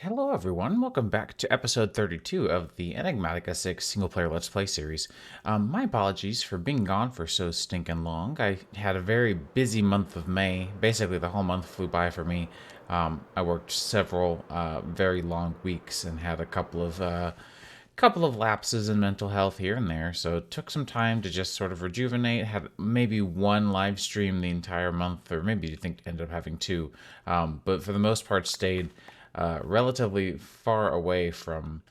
Hello everyone, welcome back to episode 32 of the Enigmatica 6 single-player Let's Play series. My apologies for being gone for so stinking long. I had a very busy month of May. Basically, the whole month flew by for me. I worked several very long weeks and had a couple of lapses in mental health here and there, so it took some time to just sort of rejuvenate. Had maybe one live stream the entire month, or maybe you think ended up having two, but for the most part stayed relatively far away from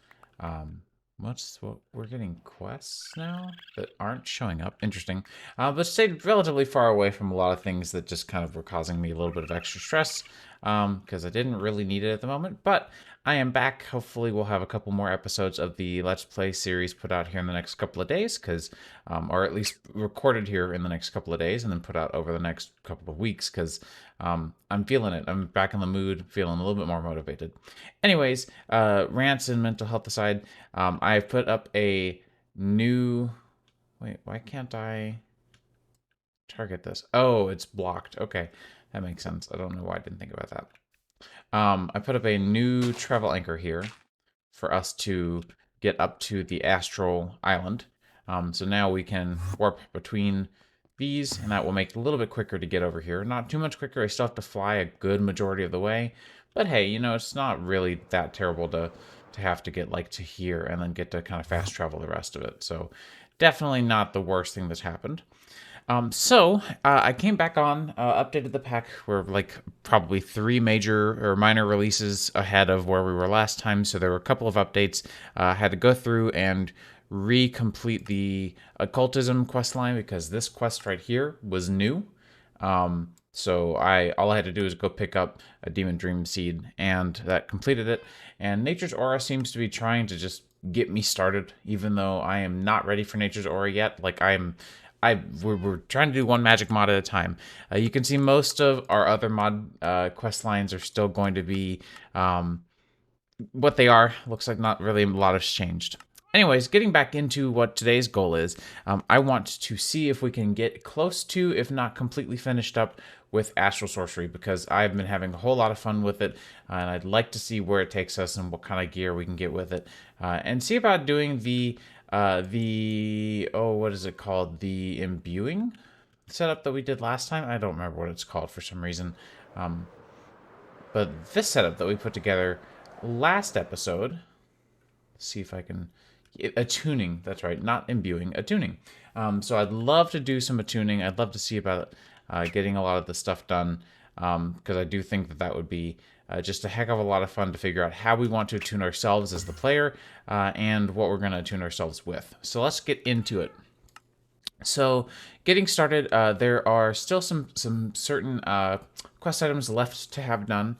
what we're getting quests now that aren't showing up. Interesting. But stayed relatively far away from a lot of things that just kind of were causing me a little bit of extra stress because I didn't really need it at the moment. But I am back. Hopefully we'll have a couple more episodes of the Let's Play series put out here in the next couple of days, or at least recorded here in the next couple of days and then put out over the next couple of weeks, because I'm feeling it. I'm back in the mood, feeling a little bit more motivated. Anyways, rants and mental health aside, I've put up a new... Wait, why can't I target this? Oh, it's blocked. Okay, that makes sense. I don't know why I didn't think about that. I put up a new travel anchor here for us to get up to the astral island. So now we can warp between these, and that will make it a little bit quicker to get over here. Not too much quicker. I still have to fly a good majority of the way. But hey, you know, it's not really that terrible to have to get like to here and then get to kind of fast travel the rest of it. So definitely not the worst thing that's happened. I came back on, updated the pack. We're like probably three major or minor releases ahead of where we were last time, so there were a couple of updates. I had to go through and recomplete the occultism quest line because this quest right here was new. All I had to do is go pick up a demon dream seed, and that completed it. And Nature's Aura seems to be trying to just get me started, even though I am not ready for Nature's Aura yet. We're trying to do one magic mod at a time. You can see most of our other mod quest lines are still going to be what they are. Looks like not really a lot has changed. Anyways, getting back into what today's goal is, I want to see if we can get close to, if not completely finished up, with Astral Sorcery, because I've been having a whole lot of fun with it, and I'd like to see where it takes us and what kind of gear we can get with it, and see about doing what is it called? The imbuing setup that we did last time. I don't remember what it's called for some reason. But this setup that we put together last episode, see if I can... Attuning, that's right, not imbuing, attuning. So I'd love to do some attuning. I'd love to see about getting a lot of the stuff done, because I do think that that would be just a heck of a lot of fun to figure out how we want to attune ourselves as the player, and what we're going to attune ourselves with. So let's get into it. So, getting started, there are still some certain quest items left to have done.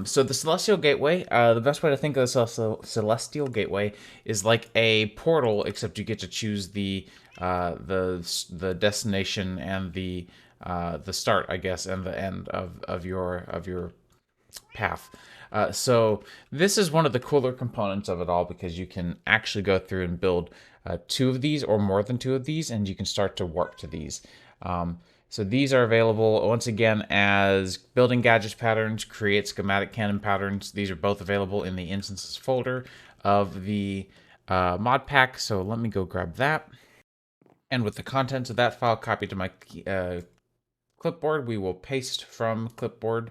So the Celestial Gateway, the best way to think of the Celestial Gateway is like a portal, except you get to choose the destination and the start, I guess, and the end of your path. So this is one of the cooler components of it all, because you can actually go through and build two of these or more than two of these, and you can start to warp to these. So these are available once again as building gadgets patterns, create schematic cannon patterns. These are both available in the instances folder of the mod pack. So let me go grab that. And with the contents of that file copied to my clipboard, we will paste from clipboard.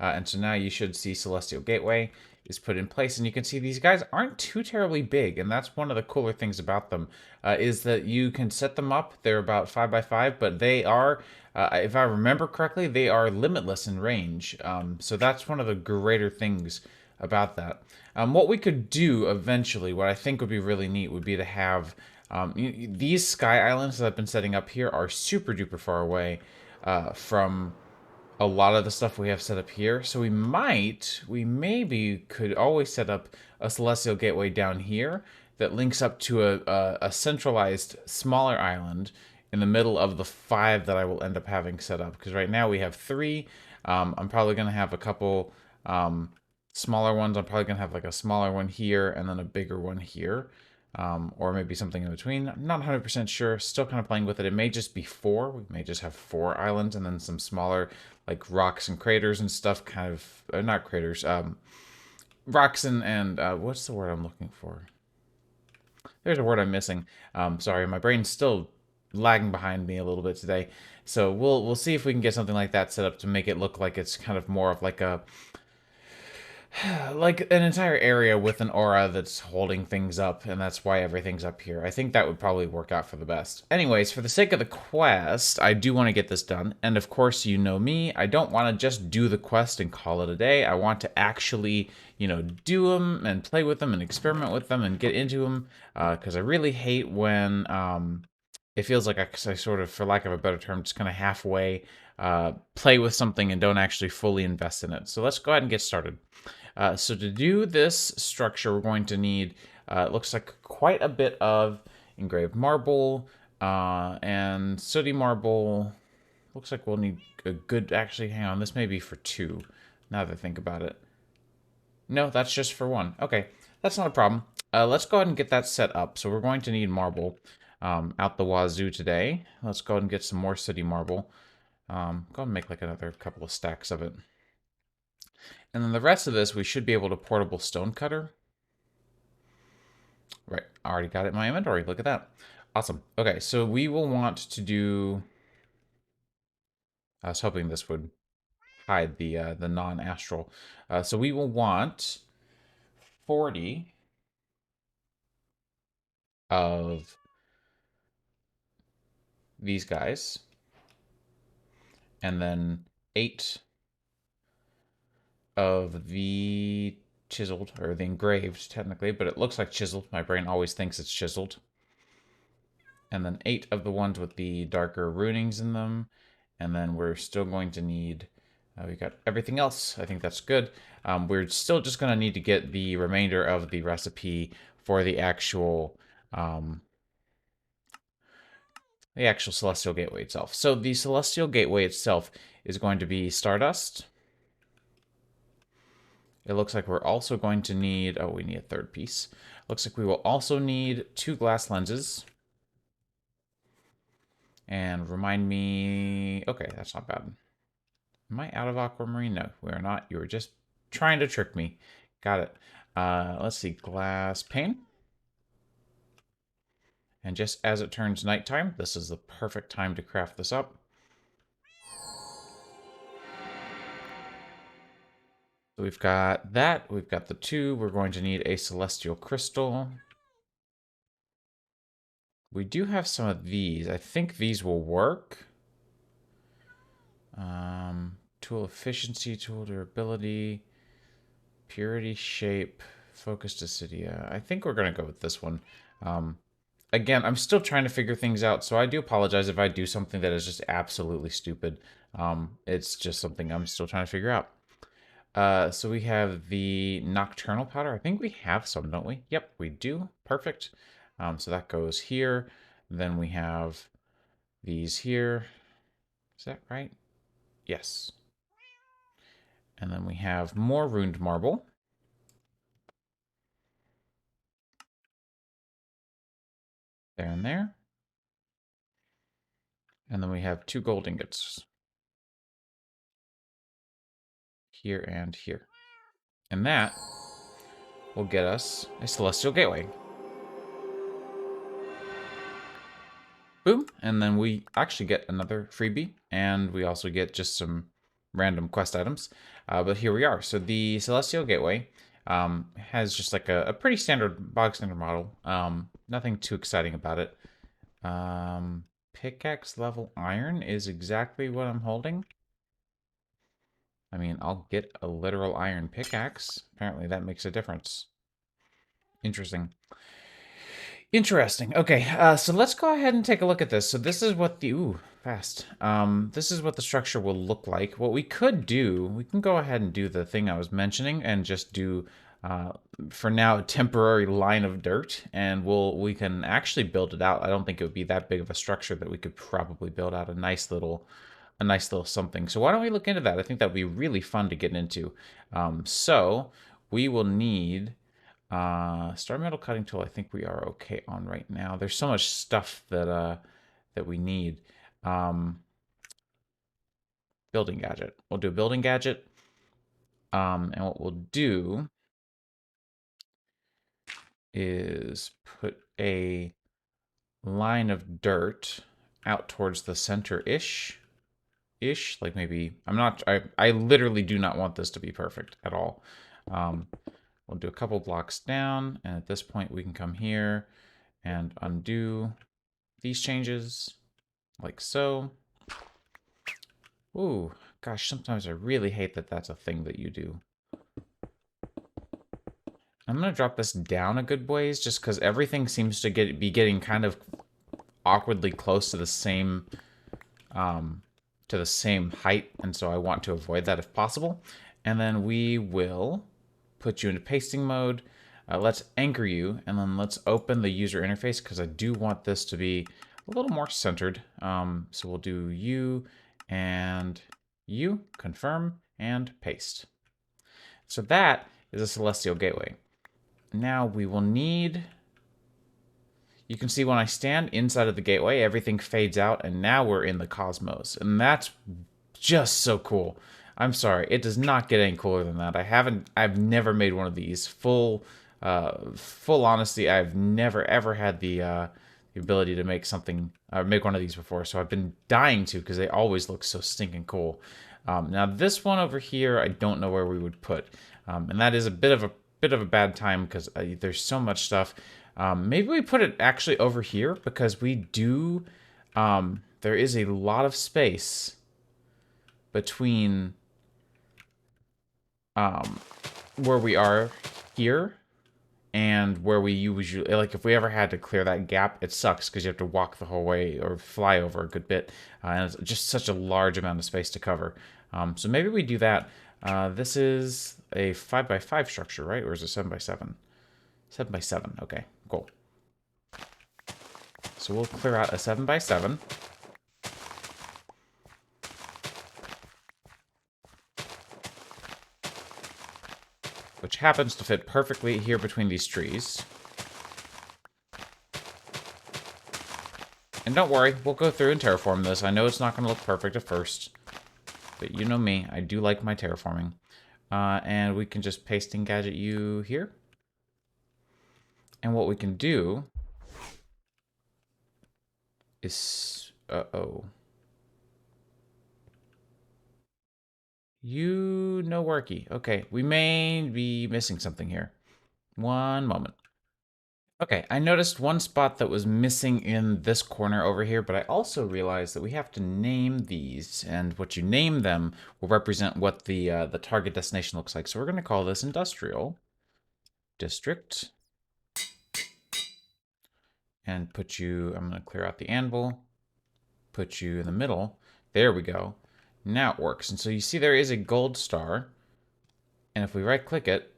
And so now you should see Celestial Gateway is put in place, and you can see these guys aren't too terribly big, and that's one of the cooler things about them, is that you can set them up. They're about 5 by 5, but they are, if I remember correctly, they are limitless in range. So that's one of the greater things about that. What we could do eventually, what I think would be really neat, would be to have these sky islands that I've been setting up here are super duper far away from a lot of the stuff we have set up here. So we maybe could always set up a Celestial Gateway down here that links up to a centralized smaller island in the middle of the 5 that I will end up having set up. Because right now we have 3. I'm probably going to have a couple smaller ones. I'm probably going to have like a smaller one here and then a bigger one here. Or maybe something in between. I'm not 100% sure. Still kind of playing with it. It may just be 4. We may just have 4 islands and then some smaller, like rocks and craters and stuff. Kind of, not craters. rocks and what's the word I'm looking for? There's a word I'm missing. Sorry, my brain's still lagging behind me a little bit today. So we'll see if we can get something like that set up to make it look like it's kind of more of like a like an entire area with an aura that's holding things up, and that's why everything's up here. I think that would probably work out for the best. Anyways, for the sake of the quest, I do want to get this done. And of course, you know me, I don't want to just do the quest and call it a day. I want to actually, do them and play with them and experiment with them and get into them. Because I really hate when it feels like I sort of, for lack of a better term, just kind of halfway play with something and don't actually fully invest in it. So let's go ahead and get started. So to do this structure, we're going to need, it looks like quite a bit of engraved marble and sooty marble. Looks like we'll need a good, actually, hang on, this may be for 2, now that I think about it. No, that's just for 1. Okay, that's not a problem. Let's go ahead and get that set up. So we're going to need marble out the wazoo today. Let's go ahead and get some more sooty marble. Go ahead and make like another couple of stacks of it. And then the rest of this, we should be able to portable stone cutter. Right, I already got it in my inventory. Look at that. Awesome. Okay, so we will want to do... I was hoping this would hide the non-astral. So we will want 40 of these guys. And then 8 of the chiseled, or the engraved, technically, but it looks like chiseled. My brain always thinks it's chiseled. And then 8 of the ones with the darker runings in them. And then we're still going to need, we got everything else. I think that's good. We're still just going to need to get the remainder of the recipe for the actual Celestial Gateway itself. So the Celestial Gateway itself is going to be Stardust. It looks like we're also going to need, we need a third piece. Looks like we will also need 2 glass lenses. And remind me, okay, that's not bad. Am I out of aquamarine? No, we are not. You were just trying to trick me. Got it. Let's see, glass pane. And just as it turns nighttime, this is the perfect time to craft this up. So we've got that. We've got the 2. We're going to need a celestial crystal. We do have some of these. I think these will work. Tool efficiency, tool durability, purity, shape, focus decidia. I think we're going to go with this one. Again, I'm still trying to figure things out, so I do apologize if I do something that is just absolutely stupid. It's just something I'm still trying to figure out. So we have the nocturnal powder. I think we have some, don't we? Yep, we do. Perfect. So that goes here. Then we have these here. Is that right? Yes. And then we have more runed marble. There and there. And then we have 2 gold ingots. Here and here. And that will get us a Celestial Gateway. Boom. And then we actually get another freebie. And we also get just some random quest items. But here we are. So the Celestial Gateway has just like a pretty standard, bog standard model. Nothing too exciting about it. Pickaxe level iron is exactly what I'm holding. I mean, I'll get a literal iron pickaxe. Apparently that makes a difference. Interesting. Interesting. Okay, so let's go ahead and take a look at this. So this is what the, ooh, fast. This is what the structure will look like. What we could do, we can go ahead and do the thing I was mentioning and just do, for now, a temporary line of dirt, and we can actually build it out. I don't think it would be that big of a structure that we could probably build out a nice little something. So why don't we look into that? I think that would be really fun to get into. So we will need star metal cutting tool. I think we are okay on right now. There's so much stuff that that we need. Building gadget. We'll do a building gadget. And what we'll do is put a line of dirt out towards the center-ish. Like maybe, I literally do not want this to be perfect at all. We'll do a couple blocks down, and at this point we can come here and undo these changes, like so. Ooh, gosh, sometimes I really hate that that's a thing that you do. I'm gonna drop this down a good ways, just because everything seems to be getting kind of awkwardly close to the same height, and so I want to avoid that if possible. And then we will put you into pasting mode. Let's anchor you, and then let's open the user interface because I do want this to be a little more centered. So we'll do you and you, confirm, and paste. So that is a Celestial Gateway. Now we will need... You can see when I stand inside of the gateway, everything fades out, and now we're in the cosmos. And that's just so cool. I'm sorry, it does not get any cooler than that. I've never made one of these. Full honesty, I've never ever had the ability to make make one of these before. So I've been dying to, because they always look so stinking cool. Now this one over here, I don't know where we would put, and that is a bit of a bad time because there's so much stuff. Maybe we put it actually over here because we do. There is a lot of space between where we are here and where we usually, like, if we ever had to clear that gap, it sucks because you have to walk the whole way or fly over a good bit, and it's just such a large amount of space to cover. So maybe we do that. This is a 5x5 structure, right? Or is it 7x7? 7x7. Okay, cool. So we'll clear out a 7x7. Which happens to fit perfectly here between these trees. And don't worry, we'll go through and terraform this. I know it's not going to look perfect at first, but you know me, I do like my terraforming. And we can just pasting gadget you here. And what we can do is... Uh-oh. You no worky. Okay, we may be missing something here. One moment. Okay, I noticed one spot that was missing in this corner over here, but I also realized that we have to name these, and what you name them will represent what the target destination looks like. So we're going to call this Industrial District. And put you, I'm going to clear out the anvil, put you in the middle. There we go. Now it works. And so you see there is a gold star. And if we right click it,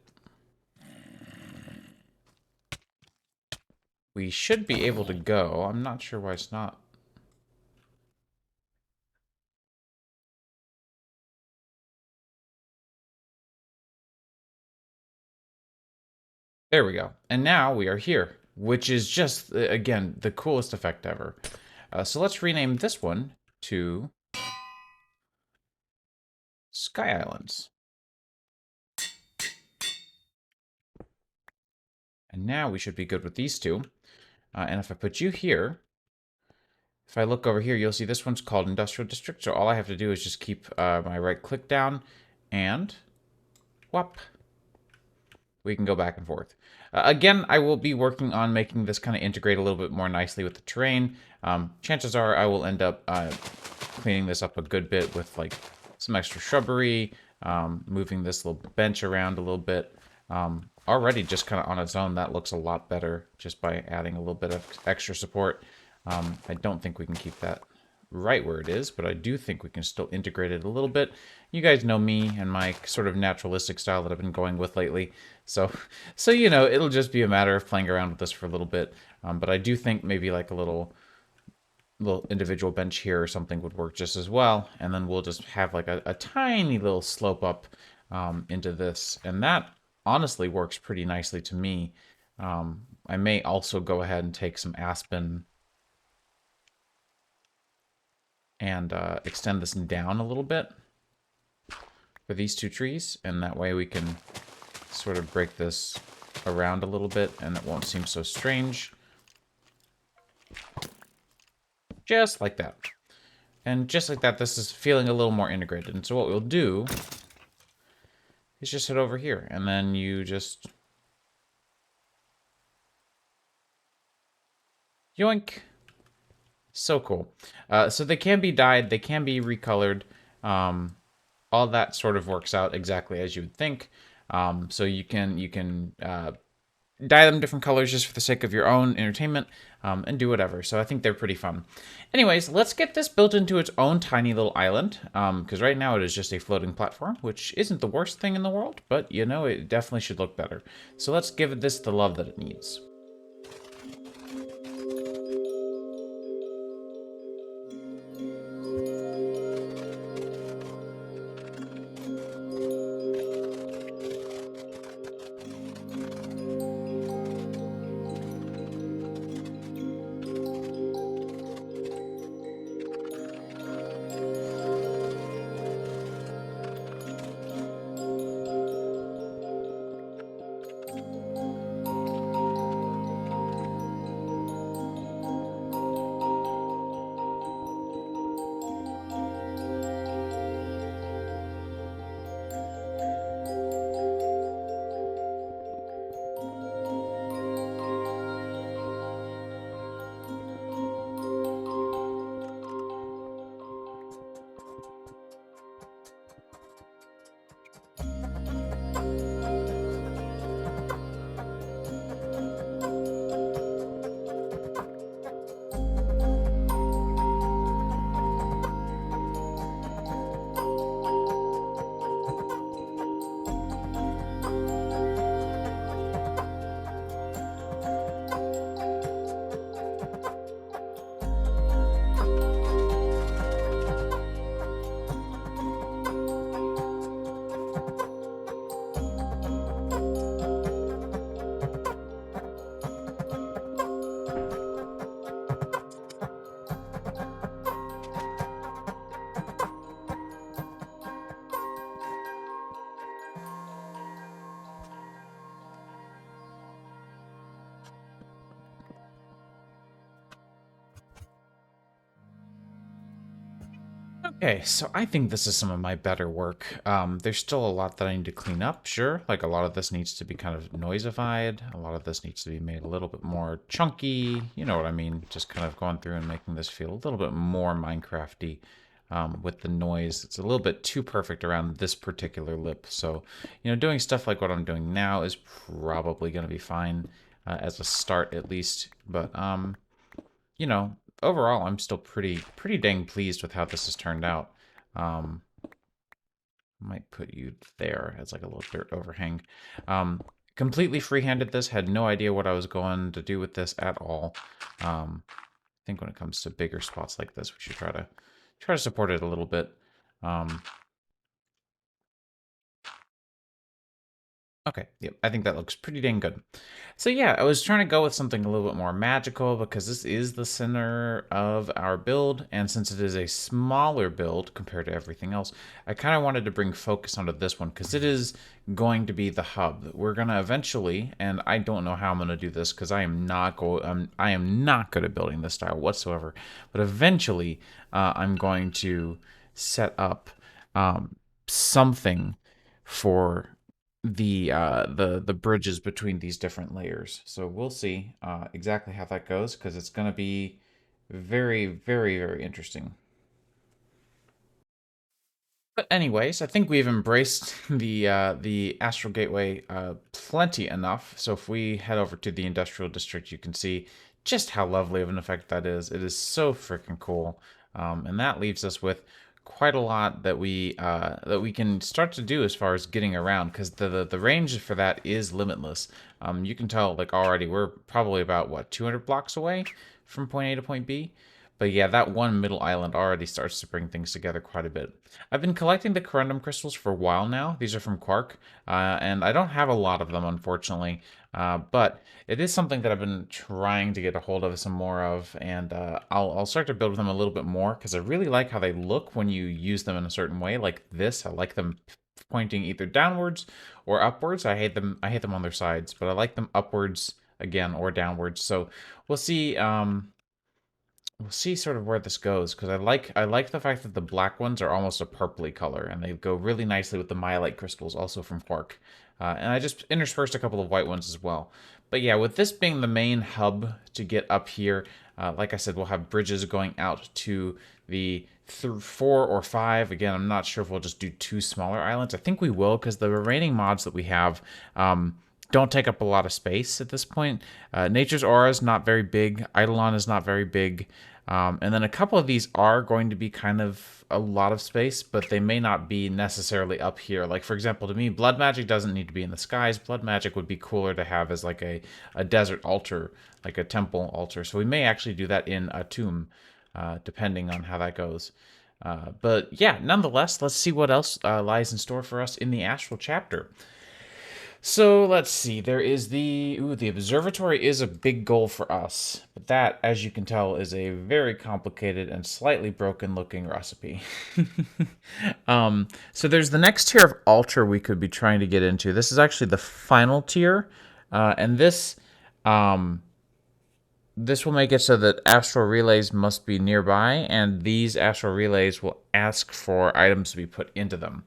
we should be able to go. I'm not sure why it's not. There we go. And now we are here, which is just, again, the coolest effect ever. So let's rename this one to Sky Islands. And now we should be good with these two. And if I put you here, if I look over here, you'll see this one's called Industrial District. So all I have to do is just keep my right click down and whop. We can go back and forth. Again, I will be working on making this kind of integrate a little bit more nicely with the terrain. Chances are I will end up cleaning this up a good bit with like some extra shrubbery, moving this little bench around a little bit. Already just kind of on its own, that looks a lot better just by adding a little bit of extra support. I don't think we can keep that right where it is, but I do think we can still integrate it a little bit. You guys know me and my sort of naturalistic style that I've been going with lately. So you know, it'll just be a matter of playing around with this for a little bit. But I do think maybe like a little individual bench here or something would work just as well. And then we'll just have like a tiny little slope up into this. And that honestly works pretty nicely to me. I may also go ahead and take some aspen and extend this down a little bit for these two trees, and that way we can sort of break this around a little bit and it won't seem so strange. Just like that. And just like that, this is feeling a little more integrated. And so what we'll do is just head over here and then you just yoink. So cool. So they can be dyed, they can be recolored. All that sort of works out exactly as you would think. So you can dye them different colors just for the sake of your own entertainment, and do whatever. So I think they're pretty fun. Anyways, let's get this built into its own tiny little island, because right now it is just a floating platform, which isn't the worst thing in the world, but you know, it definitely should look better. So let's give this the love that it needs. Okay, so I think this is some of my better work. There's still a lot that I need to clean up, sure. Like a lot of this needs to be kind of noisified. A lot of this needs to be made a little bit more chunky. You know what I mean? Just kind of going through and making this feel a little bit more Minecrafty, with the noise. It's a little bit too perfect around this particular lip. So, you know, doing stuff like what I'm doing now is probably going to be fine, as a start at least. But you know, overall, I'm still pretty dang pleased with how this has turned out. Um, might put you there as like a little dirt overhang. Completely free-handed this, had no idea what I was going to do with this at all. I think when it comes to bigger spots like this, we should try to support it a little bit. Um, Okay, yep, I think that looks pretty dang good. So yeah, I was trying to go with something a little bit more magical because this is the center of our build, and since it is a smaller build compared to everything else, I kind of wanted to bring focus onto this one because it is going to be the hub. We're gonna eventually, and I don't know how I'm gonna do this because I am not good at building this style whatsoever, but eventually, I'm going to set up, something for the bridges between these different layers. So we'll see exactly how that goes because it's going to be very interesting. But anyways, I think we've embraced the Astral Gateway plenty enough. So if we head over to the Industrial District, you can see just how lovely of an effect that is. It is so freaking cool, and that leaves us with quite a lot that we can start to do as far as getting around because the range for that is limitless. You can tell like already we're probably about what 200 blocks away from point A to point B. But yeah, that one middle island already starts to bring things together quite a bit. I've been collecting the corundum crystals for a while now. These are from Quark, and I don't have a lot of them, unfortunately. But it is something that I've been trying to get a hold of some more of, and I'll start to build with them a little bit more because I really like how they look when you use them in a certain way, like this. I like them pointing either downwards or upwards. I hate them. I hate them on their sides, but I like them upwards again or downwards. So we'll see. We'll see sort of where this goes, because I like the fact that the black ones are almost a purpley color, and they go really nicely with the myelite crystals, also from Quark. And I just interspersed a couple of white ones as well. But yeah, with this being the main hub to get up here, like I said, we'll have bridges going out to the 4 or 5. Again, I'm not sure if we'll just do 2 smaller islands. I think we will, because the remaining mods that we have don't take up a lot of space at this point. Nature's Aura is not very big. Eidolon is not very big. And then a couple of these are going to be kind of a lot of space, but they may not be necessarily up here. Like, for example, to me, Blood Magic doesn't need to be in the skies. Blood Magic would be cooler to have as like a desert altar, like a temple altar. So we may actually do that in a tomb, depending on how that goes. But yeah, nonetheless, let's see what else lies in store for us in the Astral chapter. So let's see. There is the observatory is a big goal for us, but that, as you can tell, is a very complicated and slightly broken looking recipe. So there's the next tier of altar we could be trying to get into. This is actually the final tier, and this will make it so that astral relays must be nearby, and these astral relays will ask for items to be put into them.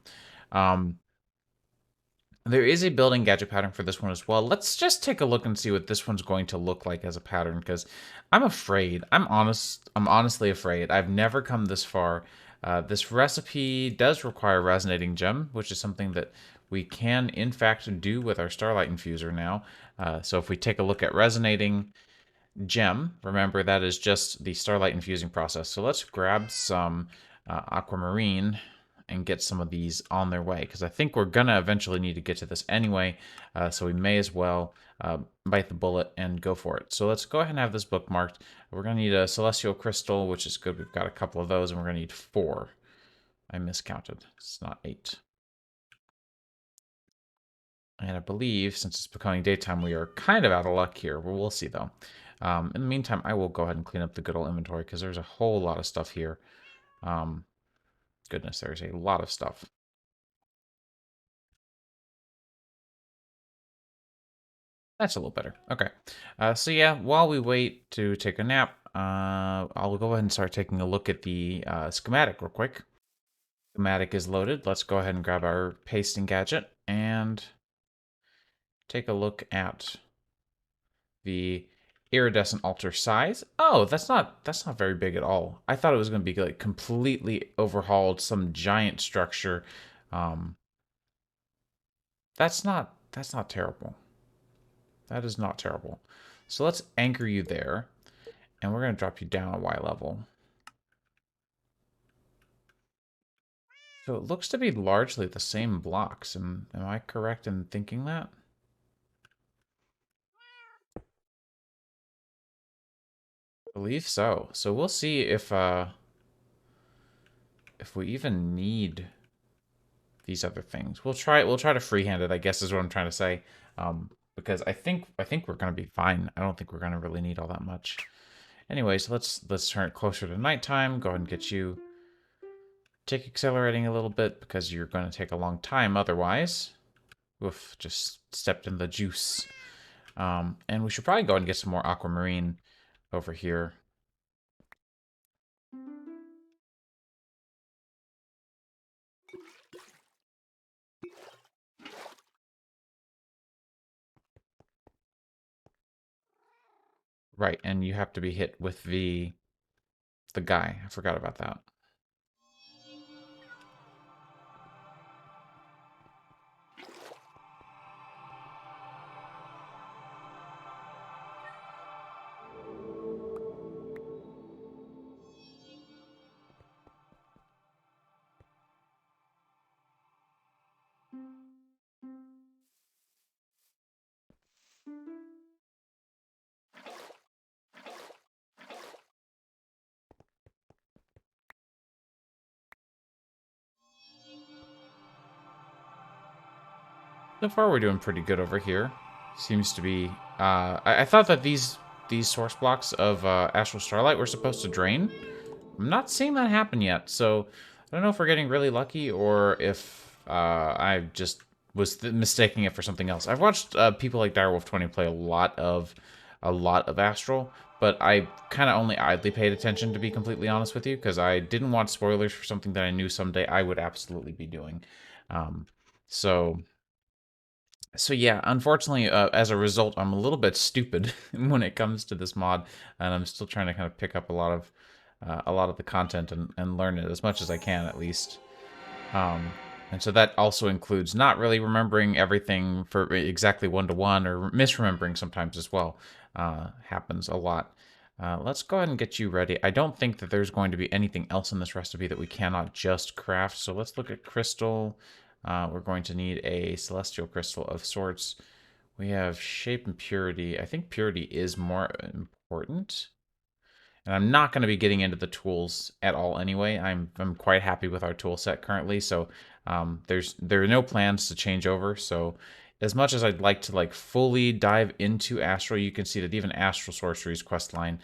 There is a building gadget pattern for this one as well. Let's just take a look and see what this one's going to look like as a pattern, because I'm afraid. I'm honestly afraid. I've never come this far. This recipe does require resonating gem, which is something that we can, in fact, do with our Starlight Infuser now. So if we take a look at resonating gem, remember that is just the Starlight infusing process. So let's grab some aquamarine and get some of these on their way, because I think we're gonna eventually need to get to this anyway, so we may as well bite the bullet and go for it. So let's go ahead and have this bookmarked. We're gonna need a celestial crystal, which is good. We've got a couple of those, and we're gonna need 4. I miscounted. It's not 8. And I believe, since it's becoming daytime, we are kind of out of luck here. Well, we'll see, though. In the meantime, I will go ahead and clean up the good old inventory, because there's a whole lot of stuff here. Goodness, there's a lot of stuff. That's a little better. Okay. So yeah, while we wait to take a nap, I'll go ahead and start taking a look at the schematic real quick. Schematic is loaded. Let's go ahead and grab our pasting gadget and take a look at the iridescent altar size. Oh, that's not very big at all. I thought it was going to be like completely overhauled, some giant structure. That's not terrible. That is not terrible. So let's anchor you there, and we're going to drop you down a Y level. So it looks to be largely the same blocks. Am I correct in thinking that? I believe so. So we'll see if we even need these other things. We'll try to freehand it, I guess is what I'm trying to say. Because I think we're gonna be fine. I don't think we're gonna really need all that much. Anyways, let's turn it closer to nighttime. Go ahead and get you tick accelerating a little bit, because you're gonna take a long time otherwise. Oof, just stepped in the juice. And we should probably go ahead and get some more aquamarine over here. Right, and you have to be hit with the guy. I forgot about that. So far, we're doing pretty good over here. Seems to be... I thought that these source blocks of Astral Starlight were supposed to drain. I'm not seeing that happen yet, so I don't know if we're getting really lucky or if I just was mistaking it for something else. I've watched people like Direwolf20 play a lot of Astral, but I kind of only idly paid attention, to be completely honest with you, because I didn't want spoilers for something that I knew someday I would absolutely be doing. Um, so so yeah, unfortunately, as a result, I'm a little bit stupid when it comes to this mod, and I'm still trying to kind of pick up a lot of the content and learn it as much as I can, at least. Um, and so that also includes not really remembering everything for exactly one to one, or misremembering sometimes as well. Happens a lot. Let's go ahead and get you ready. I don't think that there's going to be anything else in this recipe that we cannot just craft. So let's look at crystal. We're going to need a celestial crystal of sorts. We have shape and purity. I think purity is more important. And I'm not going to be getting into the tools at all anyway. I'm quite happy with our tool set currently, so there are no plans to change over. So as much as I'd like to like fully dive into Astral, you can see that even Astral Sorcery's quest line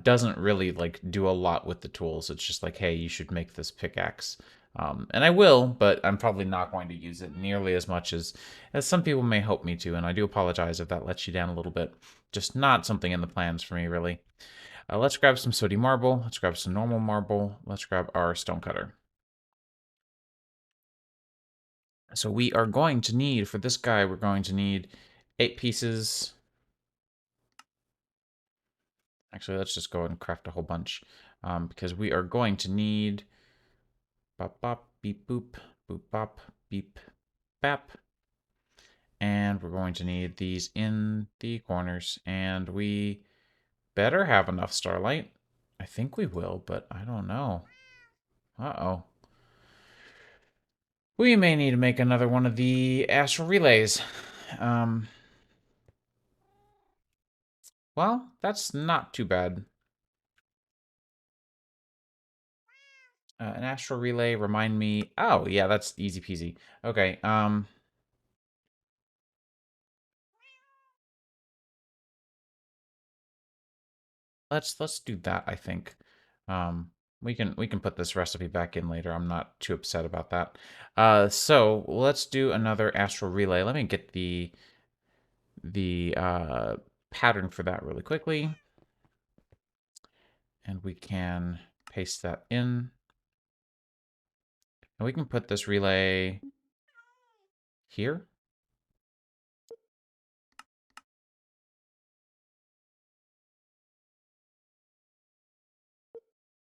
doesn't really like do a lot with the tools. It's just like, hey, you should make this pickaxe. And I will, but I'm probably not going to use it nearly as much as some people may hope me to, and I do apologize if that lets you down a little bit. Just not something in the plans for me, really. Let's grab some sooty marble. Let's grab some normal marble. Let's grab our stonecutter. So we are going to need, for this guy, we're going to need 8 pieces. Actually, let's just go ahead and craft a whole bunch, because we are going to need bop bop beep boop boop bop beep bap, and we're going to need these in the corners, and we better have enough starlight. I think we will, but I don't know. Uh-oh. We may need to make another one of the astral relays. Um, well, that's not too bad. An astral relay, remind me. Oh, yeah, that's easy peasy. Okay, let's do that, I think. We can put this recipe back in later. I'm not too upset about that. So let's do another astral relay. Let me get the pattern for that really quickly. And we can paste that in. And we can put this relay here.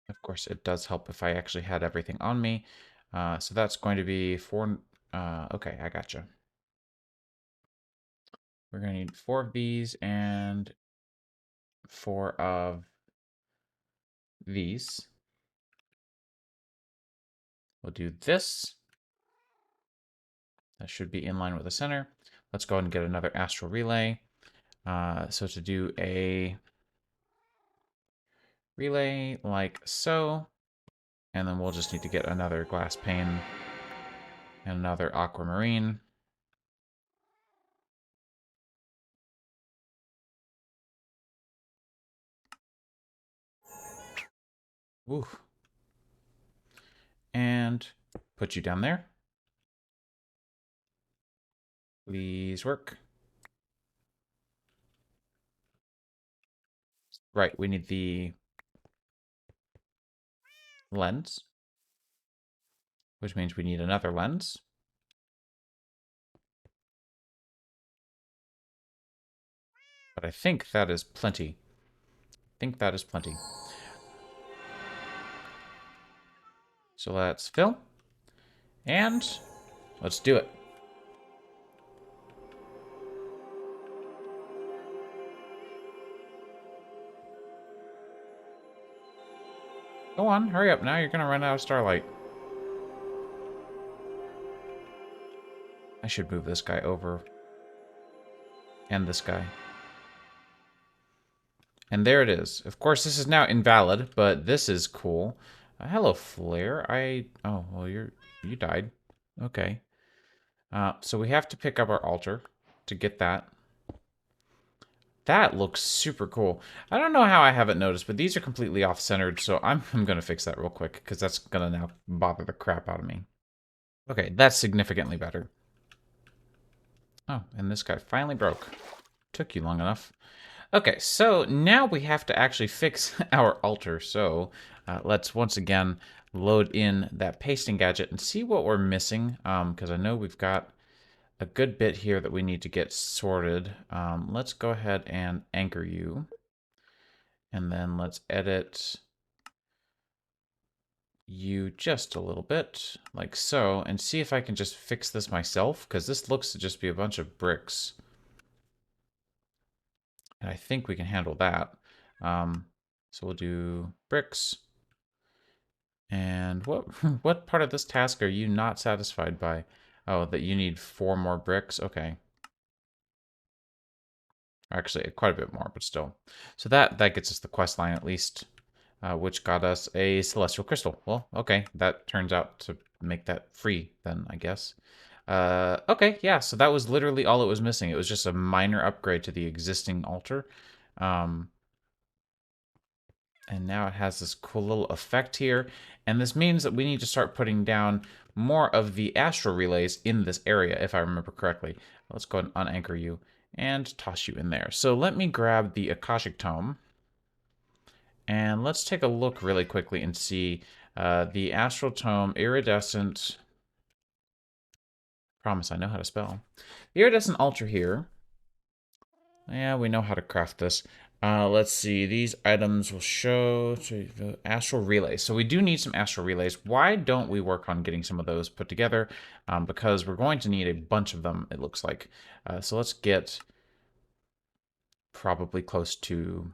Of course, it does help if I actually had everything on me. So that's going to be 4. Okay, I gotcha. We're going to need 4 of these and 4 of these. We'll do this. That should be in line with the center. Let's go ahead and get another astral relay. So to do a relay like so, and then we'll just need to get another glass pane and another aquamarine. Ooh. And put you down there. Please work. Right, we need the lens, which means we need another lens. But I think that is plenty. I think that is plenty. So let's fill. And let's do it. Go on, hurry up now. You're going to run out of starlight. I should move this guy over. And this guy. And there it is. Of course, this is now invalid, but this is cool. Hello, Flare. Oh, well, you died. Okay. So we have to pick up our altar to get that. That looks super cool. I don't know how I haven't noticed, but these are completely off-centered, so I'm going to fix that real quick, because that's going to now bother the crap out of me. Okay, that's significantly better. Oh, and this guy finally broke. Took you long enough. Okay, so now we have to actually fix our altar. So let's once again load in that pasting gadget and see what we're missing. Because I know we've got a good bit here that we need to get sorted. Let's go ahead and anchor you. And then let's edit you just a little bit, like so, and see if I can just fix this myself, because this looks to just be a bunch of bricks. And I think we can handle that. So we'll do bricks. And what what part of this task are you not satisfied by? Oh, that you need 4 more bricks? Okay. Actually, quite a bit more, but still. So that gets us the quest line at least, which got us a celestial crystal. Well, okay, that turns out to make that free then, I guess. Okay, yeah, so that was literally all it was missing. It was just a minor upgrade to the existing altar. Um, and now it has this cool little effect here. And this means that we need to start putting down more of the astral relays in this area, if I remember correctly. Let's go ahead and unanchor you and toss you in there. So let me grab the Akashic Tome. And let's take a look really quickly and see the Astral Tome, Iridescent. Promise I know how to spell. The Iridescent Altar here. Yeah, we know how to craft this. Let's see. These items will show to the astral relays. So we do need some astral relays. Why don't we work on getting some of those put together? Because we're going to need a bunch of them, it looks like. So let's get probably close to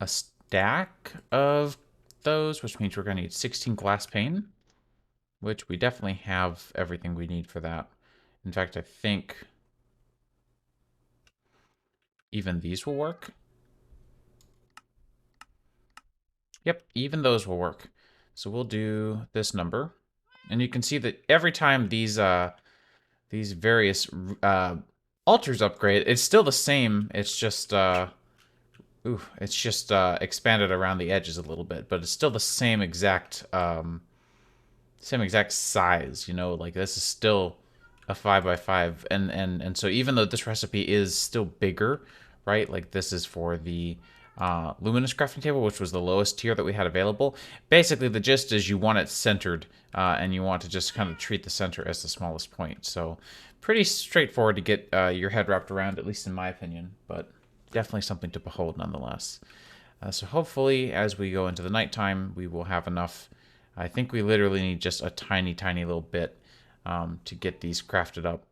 a stack of those, which means we're going to need 16 glass pane, which we definitely have everything we need for that. In fact, I think even these will work. Yep, even those will work. So we'll do this number. And you can see that every time these various altars upgrade, it's still the same. It's just expanded around the edges a little bit, but it's still the same exact size, you know, like this is still a 5x5, and so even though this recipe is still bigger, right, like this is for the luminous crafting table, which was the lowest tier that we had available. Basically the gist is you want it centered, and you want to just kind of treat the center as the smallest point. So pretty straightforward to get your head wrapped around, at least in my opinion, but definitely something to behold nonetheless. So hopefully as we go into the nighttime we will have enough. I think we literally need just a tiny, tiny little bit to get these crafted up,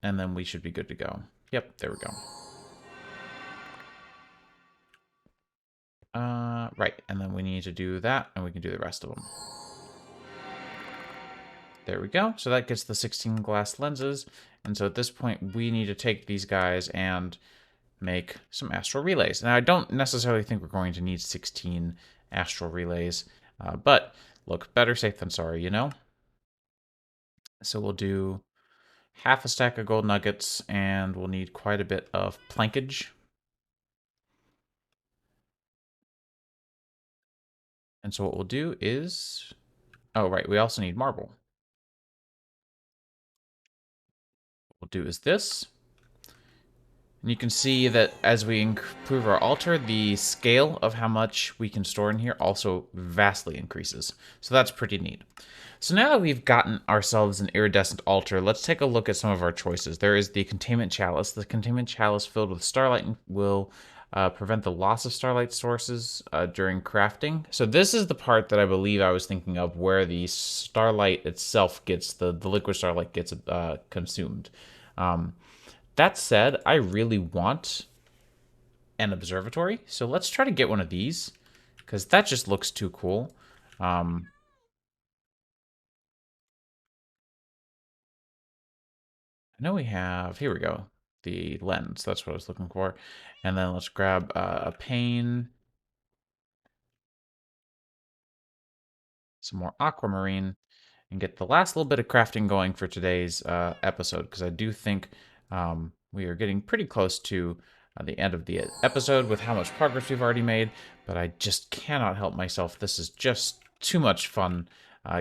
and then we should be good to go. Yep, there we go. Right, and then we need to do that, and we can do the rest of them. There we go. So that gets the 16 glass lenses, and so at this point, we need to take these guys and make some astral relays. Now, I don't necessarily think we're going to need 16 astral relays, but look, better safe than sorry, you know? So we'll do half a stack of gold nuggets, and we'll need quite a bit of plankage. And so what we'll do is... Oh, right, we also need marble. What we'll do is this. And you can see that as we improve our altar, the scale of how much we can store in here also vastly increases. So that's pretty neat. So now that we've gotten ourselves an iridescent altar, let's take a look at some of our choices. There is the containment chalice. The containment chalice filled with starlight will prevent the loss of starlight sources during crafting. So this is the part that I believe I was thinking of where the starlight itself gets, the liquid starlight gets consumed. That said, I really want an observatory, so let's try to get one of these, because that just looks too cool. I know we have, here we go, the lens, that's what I was looking for. And then let's grab a pane, some more aquamarine, and get the last little bit of crafting going for today's episode, because I do think we are getting pretty close to the end of the episode with how much progress we've already made, but I just cannot help myself. This is just too much fun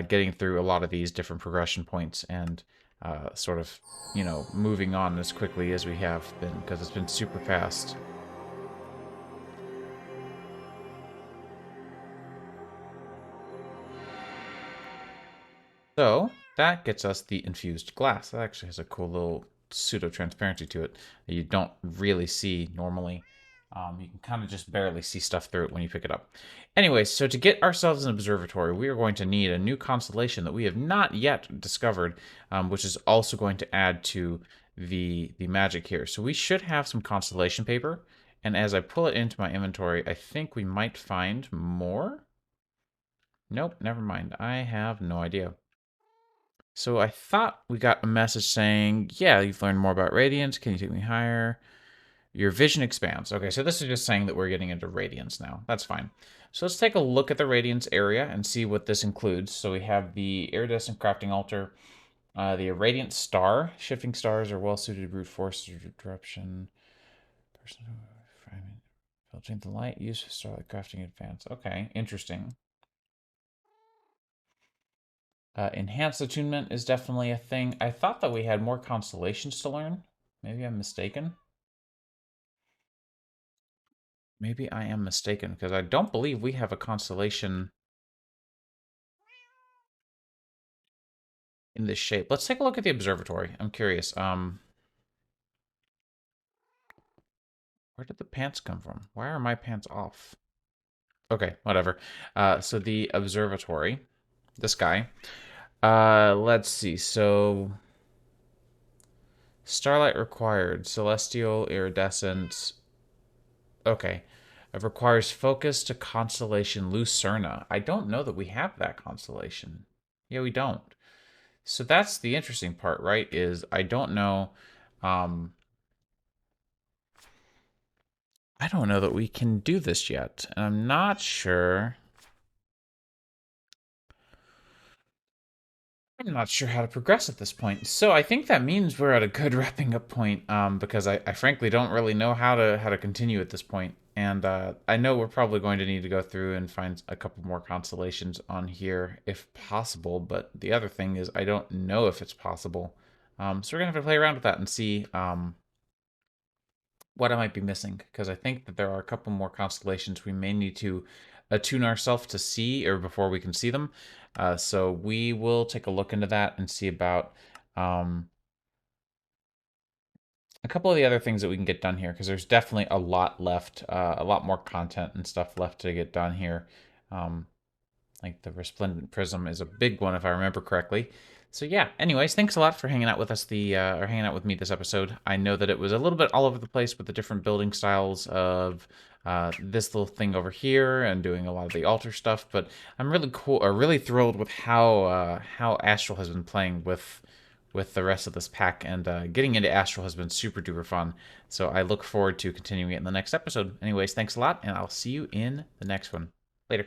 getting through a lot of these different progression points and sort of, moving on as quickly as we have been, because it's been super fast. So that gets us the infused glass. That actually has a cool little pseudo-transparency to it that you don't really see normally. You can kind of just barely see stuff through it when you pick it up. Anyway, so to get ourselves an observatory, we are going to need a new constellation that we have not yet discovered, which is also going to add to the magic here. So we should have some constellation paper, and as I pull it into my inventory, I think we might find more. Nope, never mind. I have no idea. So I thought we got a message saying, yeah, you've learned more about Radiance. Can you take me higher? Your vision expands. Okay, so this is just saying that we're getting into Radiance now. That's fine. So let's take a look at the Radiance area and see what this includes. So we have the Iridescent Crafting Altar, the Radiant Star. Shifting stars are well-suited to brute force disruption. Filtering the light, use for starlight crafting advance. Okay, interesting. Enhanced attunement is definitely a thing. I thought that we had more constellations to learn. Maybe I'm mistaken. Maybe I am mistaken, because I don't believe we have a constellation in this shape. Let's take a look at the observatory. I'm curious. Where did the pants come from? Why are my pants off? Okay, whatever. So the observatory, this guy. Let's see. So starlight required, celestial, iridescent. Okay. It requires focus to constellation Lucerna. I don't know that we have that constellation. Yeah, we don't. So that's the interesting part, right? Is I don't know. I don't know that we can do this yet. And I'm not sure. I'm not sure how to progress at this point. So I think that means we're at a good wrapping up point, because I frankly don't really know how to continue at this point. And I know we're probably going to need to go through and find a couple more constellations on here if possible. But the other thing is I don't know if it's possible. So we're gonna have to play around with that and see what I might be missing, because I think that there are a couple more constellations we may need to attune ourselves to see, or before we can see them. So we will take a look into that and see about a couple of the other things that we can get done here, because there's definitely a lot left, a lot more content and stuff left to get done here. Like the Resplendent Prism is a big one, if I remember correctly. So yeah, anyways, thanks a lot for hanging out with us, or hanging out with me this episode. I know that it was a little bit all over the place with the different building styles of this little thing over here and doing a lot of the altar stuff, but I'm really really thrilled with how Astral has been playing with the rest of this pack, and getting into Astral has been super duper fun. So I look forward to continuing it in the next episode. Anyways, thanks a lot, and I'll see you in the next one. Later.